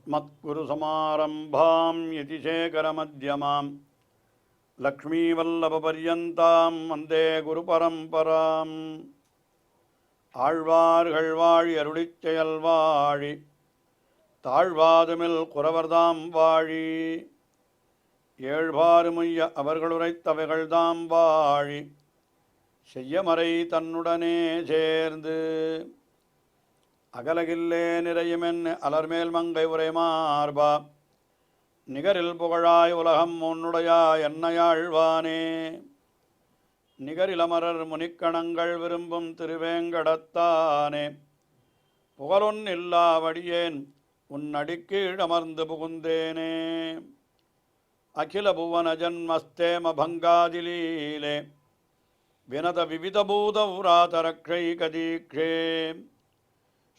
अस्मत्कुरुसमारम्भां यतिशेखरमध्यमां लक्ष्मीवल्लभपर्यन्तां वन्दे गुरुपरम्पराम् ஆழ்வார்கள் வாழி அருளிச் செயல் வாழி தாழ்வாதுமில் குறவர்தாம் வாழி ஏழ்பாறுமுய்ய அவர்களுரைத்தவைகள்தாம் வாழி செய்யமறை தன்னுடனே சேர்ந்து அகலகில்லே நிறையுமென் அலர்மேல் மங்கை உரை மார்பா நிகரில் புகழாய் உலகம் உன்னுடையா என்னையாழ்வானே நிகரிலமரர் முனிக்கணங்கள் விரும்பும் திருவேங்கடத்தானே புகழொன் இல்லாவடியேன் உன்னடிக்கீழ் அமர்ந்து புகுந்தேனே அகில புவன ஜன்மஸ்தேம பங்காதிலீலே வினத விவிதபூத உராதரக்ஷைகதீக்ஷே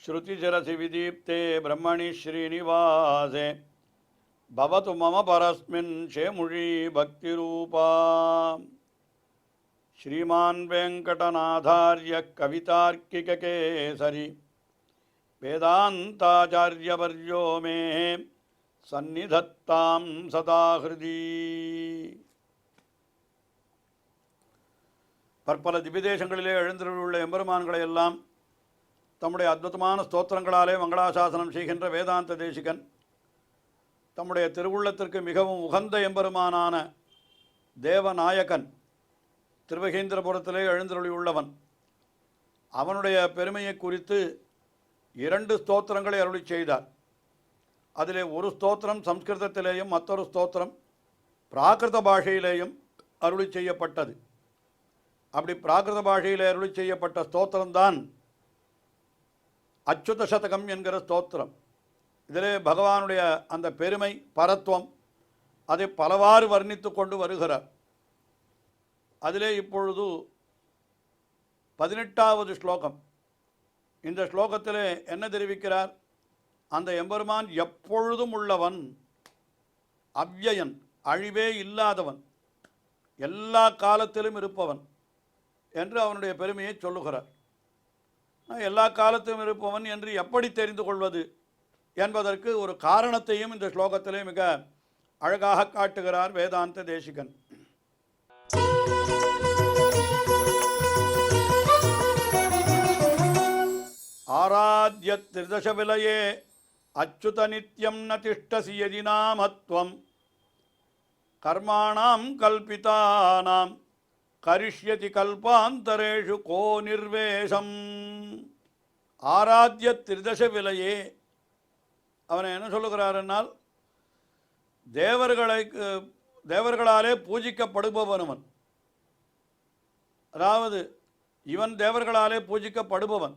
ஸ்ருதிசிரசி விதீப்தே பிரம்மணி ஸ்ரீனிவாசே பவது மம பரஸ்மின் ஷேமுழி பக்திரூபா श्रीमान् वेंकटनाथार्य कवितार्किककेसरी वेदान्ताचार्यवर्यो मे सन्निधत्तां सदा हृदि பற்பல திவ்யதேசங்களிலே எழுந்தருளுள்ள எம்பெருமான்களை எல்லாம் தம்முடைய அற்புதமான ஸ்தோத்திரங்களாலே மங்களாசாசனம் செய்கின்ற வேதாந்த தேசிகன் தம்முடைய திருவுள்ளத்திற்கு மிகவும் உகந்த எம்பெருமானான தேவநாயகன் திருவகேந்திரபுரத்திலே எழுந்தருளியுள்ளவன் அவனுடைய பெருமையை குறித்து 2 ஸ்தோத்திரங்களை அருளி செய்தார். அதிலே ஒரு ஸ்தோத்திரம் சம்ஸ்கிருதத்திலேயும் மற்றொரு ஸ்தோத்திரம் பிராகிருத பாஷையிலேயும் அருளி செய்யப்பட்டது. அப்படி பிராகிருத பாஷையிலே அருளி செய்யப்பட்ட ஸ்தோத்திரம்தான் அச்சுத சதகம் என்கிற ஸ்தோத்திரம். இதிலே பகவானுடைய அந்த பெருமை பரத்துவம் அதை பலவாறு வர்ணித்து கொண்டு வருகிறார். அதிலே இப்பொழுது 18வது ஸ்லோகம். இந்த ஸ்லோகத்திலே என்ன தெரிவிக்கிறார்? அந்த எம்பெருமான் எப்பொழுதும் உள்ளவன், அவ்யயன், அழிவே இல்லாதவன், எல்லா காலத்திலும் இருப்பவன் என்று அவனுடைய பெருமையை சொல்லுகிறார். எல்லா காலத்திலும் இருப்பவன் என்று எப்படி தெரிந்து கொள்வது என்பதற்கு ஒரு காரணத்தையும் இந்த ஸ்லோகத்திலே மிக அழகாக காட்டுகிறார் வேதாந்த தேசிகன். ஆராத்ய திரிதச விலயே அச்சுத நித்யம் ந திஷ்டசி யதி நாமத்வம் கர்மாணாம் கல்பிதானாம் கரிஷ்யதி கல்பாந்தரேஷு கோ நிர்வேஷம். ஆராத்ய திரிதச விலையே, அவனை என்ன சொல்லுகிறாரென்னால் தேவர்களாலே பூஜிக்கப்படுபவனவன். அதாவது இவன் தேவர்களாலே பூஜிக்கப்படுபவன்.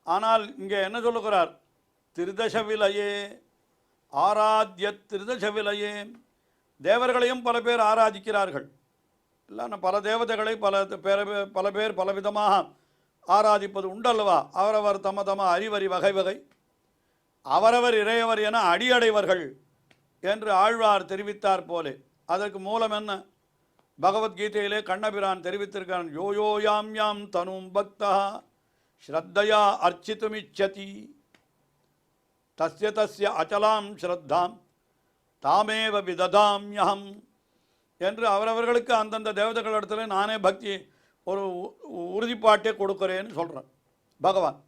ஆனால் இங்கே என்ன சொல்லுகிறார்? திரிதச விலையே, ஆராத்ய திரிதச விலையே. தேவர்களையும் பல பேர் ஆராதிக்கிறார்கள். இல்லை, பல தேவதைகளை பல பேர் பலவிதமாக ஆராதிப்பது உண்டல்லவா? அவரவர் தம தம அறிவறி வகை வகை அவரவர் இறையவர் என அடியடைவர்கள் என்று ஆழ்வார் தெரிவித்தார் போலே. அதற்கு மூலம் என்ன? பகவத்கீதையிலே கண்ணபிரான் தெரிவித்திருக்கான். யோயோ யாம் யாம் தனும் பக்தா ஸ்ரத்தையா அர்ச்சித்துமிச்சதி தஸ்ய தஸ்ய அச்சலாம் ஸ்ரத்தாம் தாமேவ விததாம்யஹம் என்று அவரவர்களுக்கு அந்தந்த தேவதைகளிடத்துல நானே பக்தி ஒரு உறுதிப்பாட்டை கொடுக்கிறேன்னு சொல்கிறான் பகவான்.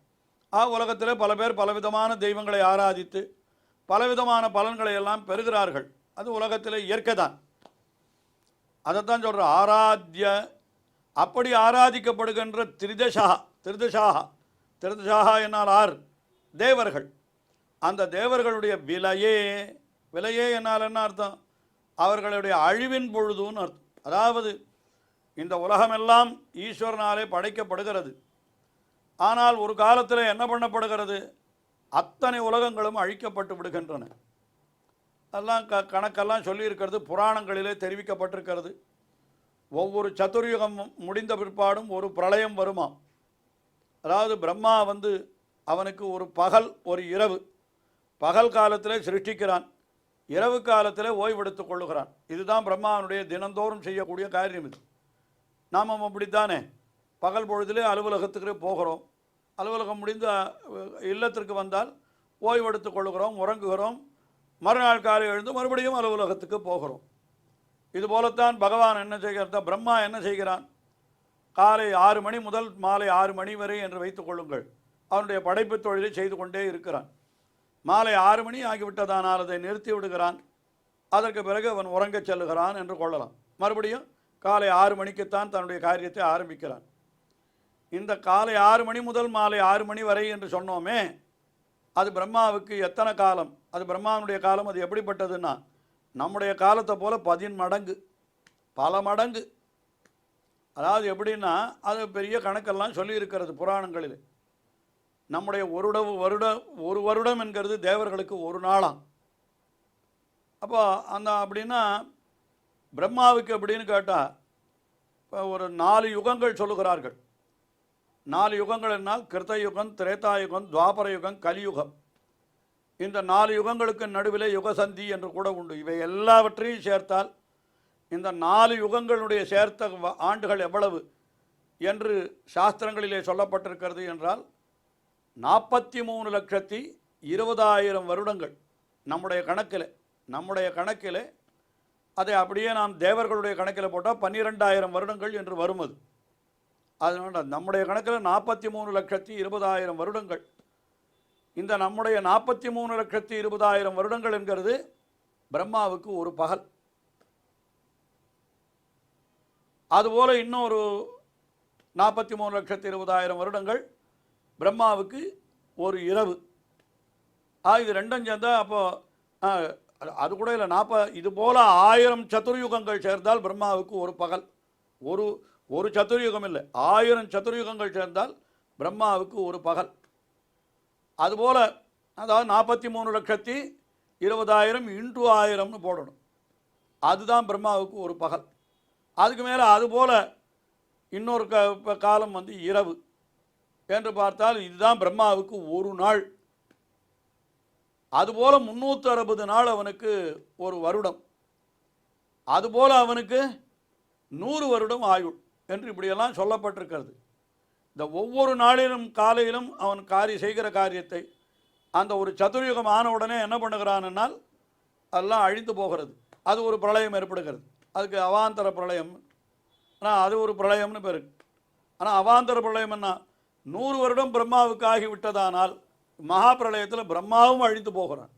உலகத்தில் பல பேர் பலவிதமான தெய்வங்களை ஆராதித்து பலவிதமான பலன்களை எல்லாம் பெறுகிறார்கள். அது உலகத்தில் இயற்கை தான். அதைத்தான் சொல்கிற ஆராத்ய. அப்படி ஆராதிக்கப்படுகின்ற திருதசாக என்னால் 6 தேவர்கள். அந்த தேவர்களுடைய விலையே என்னால் என்ன அர்த்தம்? அவர்களுடைய அழிவின் பொழுதுன்னு அர்த்தம். அதாவது இந்த உலகமெல்லாம் ஈஸ்வரனாலே படைக்கப்படுகிறது. ஆனால் ஒரு காலத்தில் என்ன பண்ணப்படுகிறது? அத்தனை உலகங்களும் அழிக்கப்பட்டு விடுகின்றன. அதெல்லாம் கணக்கெல்லாம் சொல்லியிருக்கிறது, புராணங்களிலே தெரிவிக்கப்பட்டிருக்கிறது. ஒவ்வொரு சதுர்யுகம் முடிந்த பிற்பாடும் ஒரு பிரளயம் வருமாம். அதாவது பிரம்மா அவனுக்கு ஒரு பகல் ஒரு இரவு, பகல் காலத்தில் சிருஷ்டிக்கிறான், இரவு காலத்தில் ஓய்வெடுத்துக் கொள்ளுகிறான். இதுதான் பிரம்மாவனுடைய தினந்தோறும் செய்யக்கூடிய காரியம். இது நாம் அப்படித்தானே பகல் பொழுதிலே அலுவலகத்துக்கு போகிறோம். அலுவலகம் முடிந்து இல்லத்திற்கு வந்தால் ஓய்வெடுத்துக் கொள்கிறோம், உறங்குகிறோம், மறுநாள் காலை எழுந்து மறுபடியும் அலுவலகத்துக்கு போகிறோம். இதுபோலத்தான் பகவான் என்ன செய்கிறார், பிரம்மா என்ன செய்கிறான், காலை 6 மணி முதல் மாலை 6 மணி வரை என்று வைத்துக் கொள்ளுங்கள், அவனுடைய படைப்பு தொழிலை செய்து கொண்டே இருக்கிறான். மாலை 6 மணி ஆகிவிட்டதானால் அதை நிறுத்தி விடுகிறான். அதற்கு பிறகு அவன் உறங்கச் செல்லுகிறான் என்று கொள்ளலாம். மறுபடியும் காலை 6 மணிக்குத்தான் தன்னுடைய காரியத்தை ஆரம்பிக்கிறான். இந்த காலை 6 மணி முதல் மாலை 6 மணி வரை என்று சொன்னோமே, அது பிரம்மாவுக்கு எத்தனை காலம், அது பிரம்மாவுடைய காலம். அது எப்படிப்பட்டதுன்னா நம்முடைய காலத்தை போல 10 மடங்கு, பல மடங்கு. அதாவது எப்படின்னா அது பெரிய கணக்கெல்லாம் சொல்லியிருக்கிறது புராணங்களில். நம்முடைய ஒரு வருடம் என்கிறது தேவர்களுக்கு ஒரு நாளாம். அப்போ அந்த அப்படின்னா பிரம்மாவுக்கு அப்படின்னு கேட்டால் இப்போ ஒரு 4 யுகங்கள் சொல்லுகிறார்கள். 4 யுகங்கள் என்னால் கிருத்தயுகம், திரேதாயுகம், துவாபர யுகம், கலியுகம். இந்த 4 யுகங்களுக்கு நடுவில் யுகசந்தி என்று கூட உண்டு. இவை எல்லாவற்றையும் சேர்த்தால் இந்த 4 யுகங்களுடைய சேர்த்த ஆண்டுகள் எவ்வளவு என்று சாஸ்திரங்களிலே சொல்லப்பட்டிருக்கிறது என்றால் 43,20,000 வருடங்கள். நம்முடைய கணக்கில் அதை அப்படியே நாம் தேவர்களுடைய கணக்கில் போட்டால் 12,000 வருடங்கள் என்று வரும். அதனால் நம்முடைய கணக்கில் 43,20,000 வருடங்கள். இந்த நம்முடைய 43,20,000 வருடங்கள் என்கிறது பிரம்மாவுக்கு ஒரு பகல். அதுபோல் இன்னொரு 43,20,000 வருடங்கள் பிரம்மாவுக்கு ஒரு இரவு. இது ரெண்டும் சேர்ந்தால் அப்போது அது கூட இல்லை, இது போல் 1000 சதுர்யுகங்கள் சேர்ந்தால் பிரம்மாவுக்கு ஒரு பகல். ஒரு சதுர்யுகம் இல்லை, 1000 சதுர்யுகங்கள் சேர்ந்தால் பிரம்மாவுக்கு ஒரு பகல். அதுபோல் அதாவது 43,20,000 இன்டு 1000னு போடணும். அதுதான் பிரம்மாவுக்கு ஒரு பகல். அதுக்கு மேலே அதுபோல் இன்னொரு காலம் இரவு என்று பார்த்தால் இதுதான் பிரம்மாவுக்கு ஒரு நாள். அதுபோல் 360 நாள் அவனுக்கு ஒரு வருடம். அதுபோல் அவனுக்கு 100 வருடம் ஆயுள் என்று இப்படியெல்லாம் சொல்லப்பட்டிருக்கிறது. இந்த ஒவ்வொரு நாளிலும் காலையிலும் அவன் செய்கிற காரியத்தை அந்த ஒரு சதுர்யுகம் ஆன உடனே என்ன பண்ணுகிறான்னால் அதெல்லாம் அழிந்து போகிறது. அது ஒரு பிரளயம் ஏற்படுகிறது. அதுக்கு அவாந்தர பிரளயம். ஆனால் அது ஒரு பிரளயம்னு பேர். ஆனால் அவாந்தர பிரளயம்னா 100 வருடம் பிரம்மாவுக்கு ஆகிவிட்டதானால் மகா பிரளயத்தில் பிரம்மாவும் அழிந்து போகிறான்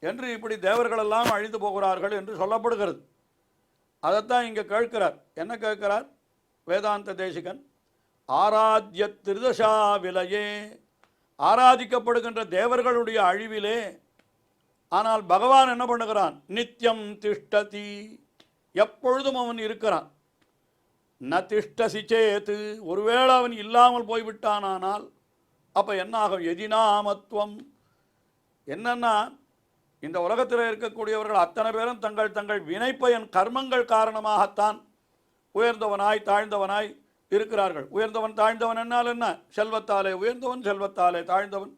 என்று இப்படி தேவர்களெல்லாம் அழிந்து போகிறார்கள் என்று சொல்லப்படுகிறது. அதைத்தான் இங்கே கேட்கிறார். என்ன கேட்கிறார் வேதாந்த தேசிகன்? ஆராத்ய திருதசா விலையே, ஆராதிக்கப்படுகின்ற தேவர்களுடைய அழிவிலே. ஆனால் பகவான் என்ன பண்ணுகிறான்? நித்தியம் திஷ்டதி, எப்பொழுதும் அவன் இருக்கிறான். ந திஷ்டசி சேத்து, ஒருவேளை அவன் இல்லாமல் போய்விட்டானால் அப்போ என்ன ஆகும்? எதினாமத்துவம். என்னன்னா இந்த உலகத்தில் இருக்கக்கூடியவர்கள் அத்தனை பேரும் தங்கள் வினைப்பயன் கர்மங்கள் காரணமாகத்தான் உயர்ந்தவனாய் தாழ்ந்தவனாய் இருக்கிறார்கள். உயர்ந்தவன் தாழ்ந்தவன் என்னால் என்ன? செல்வத்தாலே உயர்ந்தவன், செல்வத்தாலே தாழ்ந்தவன்.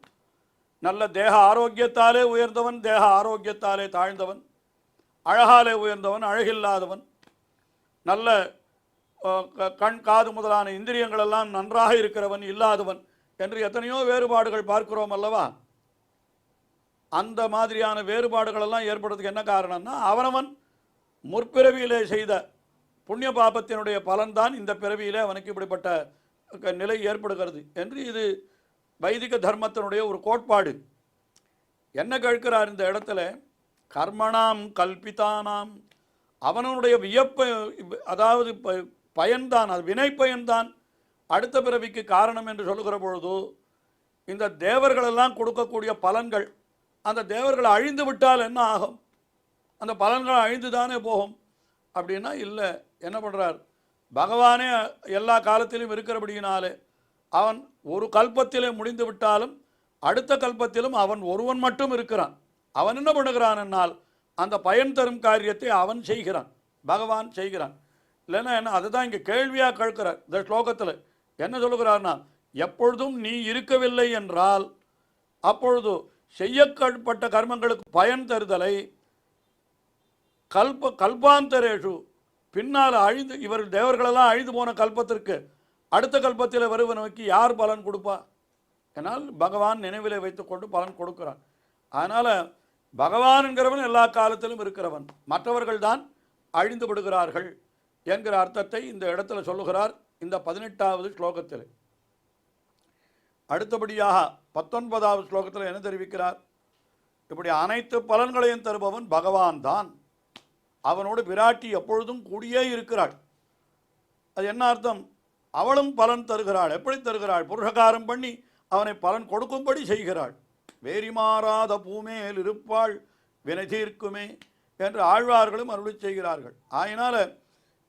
நல்ல தேக ஆரோக்கியத்தாலே உயர்ந்தவன், தேக ஆரோக்கியத்தாலே தாழ்ந்தவன். அழகாலே உயர்ந்தவன், அழகில்லாதவன். நல்ல கண் காது முதலான இந்திரியங்களெல்லாம் நன்றாக இருக்கிறவன், இல்லாதவன் என்று எத்தனையோ வேறுபாடுகள் பார்க்கிறோம் அல்லவா? அந்த மாதிரியான வேறுபாடுகளெல்லாம் ஏற்படுறதுக்கு என்ன காரணம்னா அவனவன் முற்பிறவியிலே செய்த புண்ணிய பாபத்தினுடைய பலன்தான் இந்த பிறவியிலே அவனுக்கு இப்படிப்பட்ட நிலை ஏற்படுகிறது என்று இது வைதிக தர்மத்தினுடைய ஒரு கோட்பாடு. என்ன கேட்கிறார் இந்த இடத்துல? கர்மணாம் கல்பித்தானாம், அவனுடைய வியப்ப, அதாவது பயன்தான், அது வினை பயன்தான் அடுத்த பிறவிக்கு காரணம் என்று சொல்லுகிற பொழுது இந்த தேவர்களெல்லாம் கொடுக்கக்கூடிய பலன்கள், அந்த தேவர்கள் அழிந்து விட்டால் என்ன ஆகும்? அந்த பலன்கள் அழிந்து தானே போகும் அப்படின்னா இல்லை. என்ன பண்ணுறார்? பகவானே எல்லா காலத்திலும் இருக்கிறபடியினாலே அவன் ஒரு கல்பத்திலே முடிந்து விட்டாலும் அடுத்த கல்பத்திலும் அவன் ஒருவன் மட்டும் இருக்கிறான். அவன் என்ன பண்ணுகிறான் என்னால் அந்த பயன் தரும் காரியத்தை அவன் செய்கிறான், பகவான் செய்கிறான். இல்லைன்னா என்ன? அதுதான் இங்கே கேள்வியாக கேட்கிறார் இந்த ஸ்லோகத்தில். என்ன சொல்லுகிறார்னா, எப்பொழுதும் நீ இருக்கவில்லை என்றால் அப்பொழுது செய்யப்பட்ட கர்மங்களுக்கு பயன் தருதலை கல்பாந்தரேஷு, பின்னால் அழிந்து இவர்கள் தேவர்களெல்லாம் அழிந்து போன கல்பத்திற்கு அடுத்த கல்பத்தில் வருவனுக்கு யார் பலன் கொடுப்பா என்னால் பகவான் நினைவில் வைத்துக்கொண்டு பலன் கொடுக்கிறான். அதனால் பகவான்கிறவன் எல்லா காலத்திலும் இருக்கிறவன், மற்றவர்கள் தான் அழிந்து விடுகிறார்கள் என்கிற அர்த்தத்தை இந்த இடத்துல சொல்லுகிறார் இந்த 18வது ஸ்லோகத்தில். அடுத்தபடியாக 19வது ஸ்லோகத்தில் என்ன தெரிவிக்கிறார்? இப்படி அனைத்து பலன்களையும் தருபவன் பகவான் தான். அவனோடு பிராட்டி எப்பொழுதும் கூடியே இருக்கிறாள். அது என்ன அர்த்தம்? அவளும் பலன் தருகிறாள். எப்படி தருகிறாள்? புருஷகாரம் பண்ணி அவனை பலன் கொடுக்கும்படி செய்கிறாள். வேரி மாறாத பூமேல் இருப்பாள் வினை தீர்க்குமே என்று ஆழ்வார்களும் அருளி செய்கிறார்கள். ஆயினால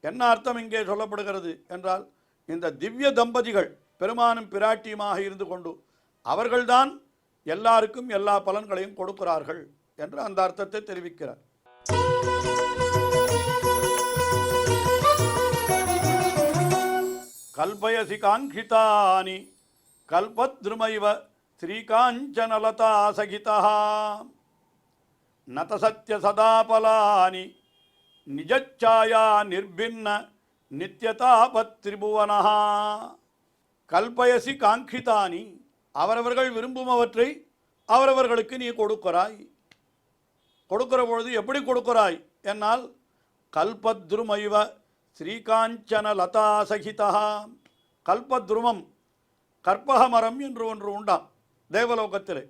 என்ன அர்த்தம் இங்கே சொல்லப்படுகிறது என்றால், இந்த திவ்ய தம்பதிகள் பெருமானும் பிராட்டியுமாக இருந்து கொண்டு அவர்கள்தான் எல்லாருக்கும் எல்லா பலன்களையும் கொடுக்கிறார்கள் என்று அந்த அர்த்தத்தை தெரிவிக்கிறார். கல்பயசி காங்கிதானி கல்பத்ருமைவ ஸ்ரீகாஞ்சனலதா சகிதா நதசத்ய சதாபலானி நிஜச்சாயா நிர்பின்ன நித்யதாபத்ரிபுவனா. கல்பயசி காங்கிதானி, அவரவர்கள் விரும்புமவற்றை அவரவர்களுக்கு நீ கொடுக்கிறாய். கொடுக்கிற பொழுது எப்படி கொடுக்கிறாய் என்னால், கல்பத்ருமைவ ஸ்ரீகாஞ்சன லதா சகிதா. கல்பத்ருமம், கற்பக மரம் என்று ஒன்று உண்டாம் தேவலோகத்தில்.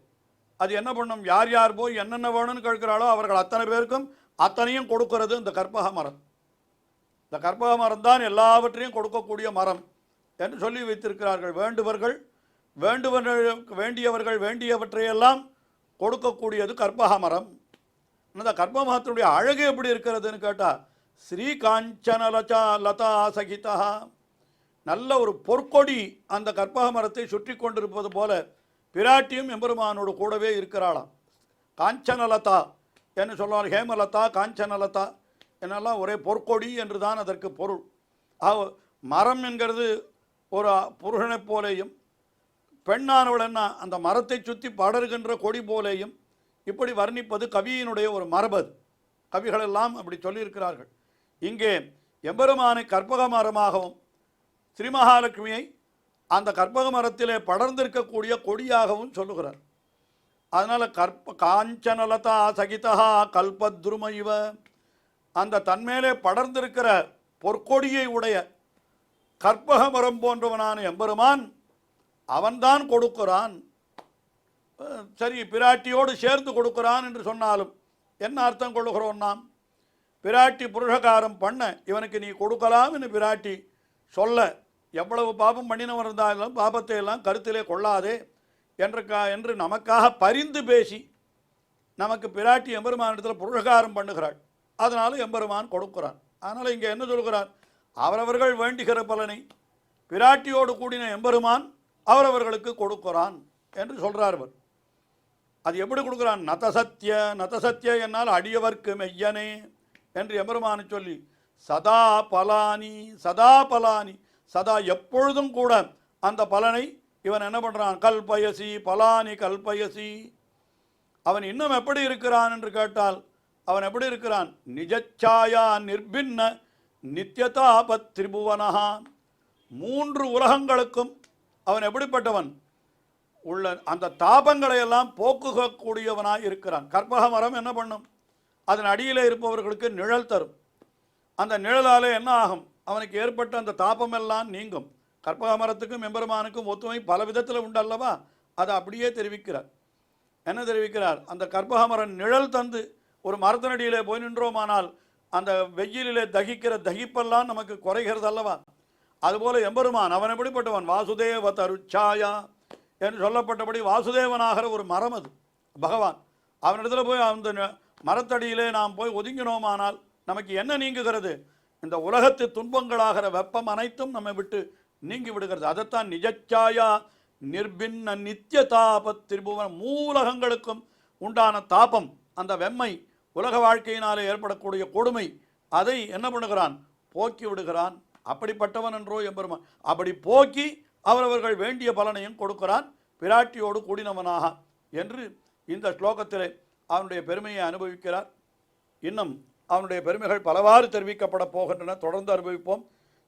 அது என்ன பண்ணும்? யார் யார் போய் என்னென்ன வேணும்னு கேட்கிறாளோ அவர்கள் அத்தனை பேருக்கும் அத்தனையும் கொடுக்கிறது இந்த கற்பக மரம். இந்த கற்பக மரம் தான் எல்லாவற்றையும் கொடுக்கக்கூடிய மரம் என்று சொல்லி வைத்திருக்கிறார்கள். வேண்டியவர்கள் வேண்டியவற்றையெல்லாம் கொடுக்கக்கூடியது கற்பக மரம். அந்த கற்பக மரத்தினுடைய அழகு எப்படி இருக்கிறதுன்னு கேட்டால், ஸ்ரீகாஞ்சன லதா சகிதா, நல்ல ஒரு பொற்கொடி அந்த கற்பக மரத்தை சுற்றி கொண்டிருப்பது போல பிராட்டியும் எம்பெருமானோடு கூடவே இருக்கிறாளாம். காஞ்சனலதா என்று சொல்வார். ஹேமலதா, காஞ்சனலதா என்னெல்லாம் ஒரே பொற்கொடி என்று தான் அதற்கு பொருள். மரம் என்கிறது ஒரு புருஷனைப் போலேயும், பெண்ணானவள் என்ன அந்த மரத்தை சுற்றி படர்கின்ற கொடி போலேயும் இப்படி வர்ணிப்பது கவியினுடைய ஒரு மரபது. கவிகளெல்லாம் அப்படி சொல்லியிருக்கிறார்கள். இங்கே எம்பெருமானை கற்பக மரமாகவும் ஸ்ரீமகாலட்சுமியை அந்த கற்பக மரத்திலே படர்ந்திருக்கக்கூடிய கொடியாகவும் சொல்லுகிறார். அதனால் காஞ்சனலதா சகிதா கல்பத்ரும இவ, அந்த தன்மேலே படர்ந்திருக்கிற பொற்கொடியை உடைய கற்பக மரம் போன்றவனான எம்பெருமான் அவன்தான் கொடுக்கிறான். சரி, பிராட்டியோடு சேர்ந்து கொடுக்கிறான் என்று சொன்னாலும் என்ன அர்த்தம் கொள்ளுகிறோம் நாம்? பிராட்டி புருஷகாரம் பண்ண இவனுக்கு நீ கொடுக்கலாம் என்று பிராட்டி சொல்ல, எவ்வளவு பாபம் பண்ணினவன் இருந்தாலும் பாபத்தை எல்லாம் கருத்திலே கொள்ளாதே என்று நமக்காக பரிந்து பேசி நமக்கு பிராட்டி எம்பெருமானிடத்தில் புருஷகாரம் பண்ணுகிறாள். அதனால எம்பெருமான் கொடுக்கிறான். அதனால் இங்கே என்ன சொல்கிறார்? அவரவர்கள் வேண்டுகிற பலனை பிராட்டியோடு கூடின எம்பெருமான் அவரவர்களுக்கு கொடுக்கிறான் என்று சொல்கிறார். அது எப்படி கொடுக்குறான்? நதசத்ய என்னால் அடியவர்க்கு மெய்யனே என்று எம்பெருமானு சொல்லி, சதா பலானி சதா எப்பொழுதும் கூட அந்த பலனை இவன் என்ன பண்ணுறான்? கல்பயசி பலானி கல்பயசி. அவன் இன்னும் எப்படி இருக்கிறான் என்று கேட்டால், அவன் எப்படி இருக்கிறான்? நிஜச்சாயா நிர்பின்ன நித்யதாபத் திரிபுவனஹா. 3 உலகங்களுக்கும் அவன் எப்படிப்பட்டவன்? உள்ள அந்த தாபங்களை எல்லாம் போக்குகக்கூடியவனாய் இருக்கிறான். கற்பக மரம் என்ன பண்ணும்? அதன் அடியில் இருப்பவர்களுக்கு நிழல் தரும். அந்த நிழலாலே என்ன ஆகும்? அவனுக்கு ஏற்பட்ட அந்த தாபமெல்லாம் நீங்கும். கற்பக மரத்துக்கும் எம்பெருமானுக்கும் ஒத்துமை பல விதத்தில் உண்டு அல்லவா? அதை அப்படியே தெரிவிக்கிறார். என்ன தெரிவிக்கிறார்? அந்த கற்பக மரம் நிழல் தந்து ஒரு மரத்தினடியிலே போய் நின்றோமானால் அந்த வெயிலிலே தகிக்கிற தகிப்பெல்லாம் நமக்கு குறைகிறது அல்லவா? அதுபோல எம்பெருமான் அவன் எப்படிப்பட்டவன்? வாசுதேவ தருச்சாயா என்று சொல்லப்பட்டபடி வாசுதேவனாகிற ஒரு மரம் அது பகவான். அவனிடத்துல போய் அந்த மரத்தடியிலே நாம் போய் ஒதுங்கினோமானால் நமக்கு என்ன நீங்குகிறது? இந்த உலகத்து துன்பங்களாகிற வெப்பம் அனைத்தும் நம்மை விட்டு நீங்கி விடுகிறது. அதைத்தான் நிஜச்சாயா நிர்பின்ன நித்திய தாபத் திரிபுவன். மூலகங்களுக்கும் உண்டான தாபம், அந்த வெம்மை, உலக வாழ்க்கையினாலே ஏற்படக்கூடிய கொடுமை, அதை என்ன பண்ணுகிறான்? போக்கி விடுகிறான். அப்படிப்பட்டவன் என்றோ எம்பெருமான். அப்படி போக்கி அவரவர்கள் வேண்டிய பலனையும் கொடுக்கிறான் பிராட்டியோடு கூடினவனாக என்று இந்த ஸ்லோகத்திலே அவனுடைய பெருமையை அனுபவிக்கிறார். இன்னும் அவனுடைய பெருமைகள் பலவாறு தெரிவிக்கப்பட போகின்றன. தொடர்ந்து அனுபவிப்போம்.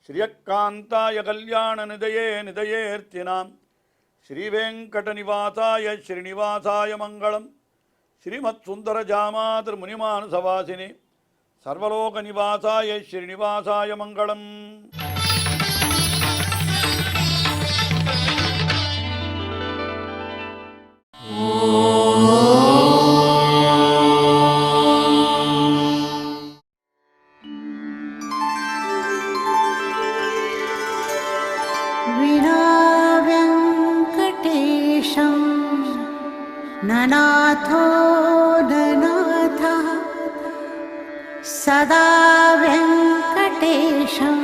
ஸ்ரீயக்காந்தாய கல்யாண நிதையேர்த்தினாம் ஸ்ரீவேங்கடநிவாசாய ஸ்ரீனிவாசாய மங்களம். ஸ்ரீமத் சுந்தரஜாமாதிர் முனிமானசவாசினி சர்வலோகநிவாசாய ஸ்ரீனிவாசாய மங்களம். ननाथो ननाथः सदा वेङ्कटेशं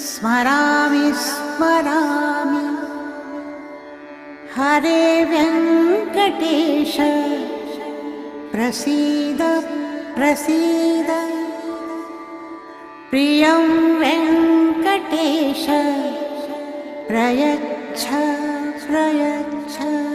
स्मरामि स्मरामि. हरे वेङ्कटेश प्रसीद प्रसीद. प्रियं वेङ्कटेश प्रयच्छ प्रयच्छ.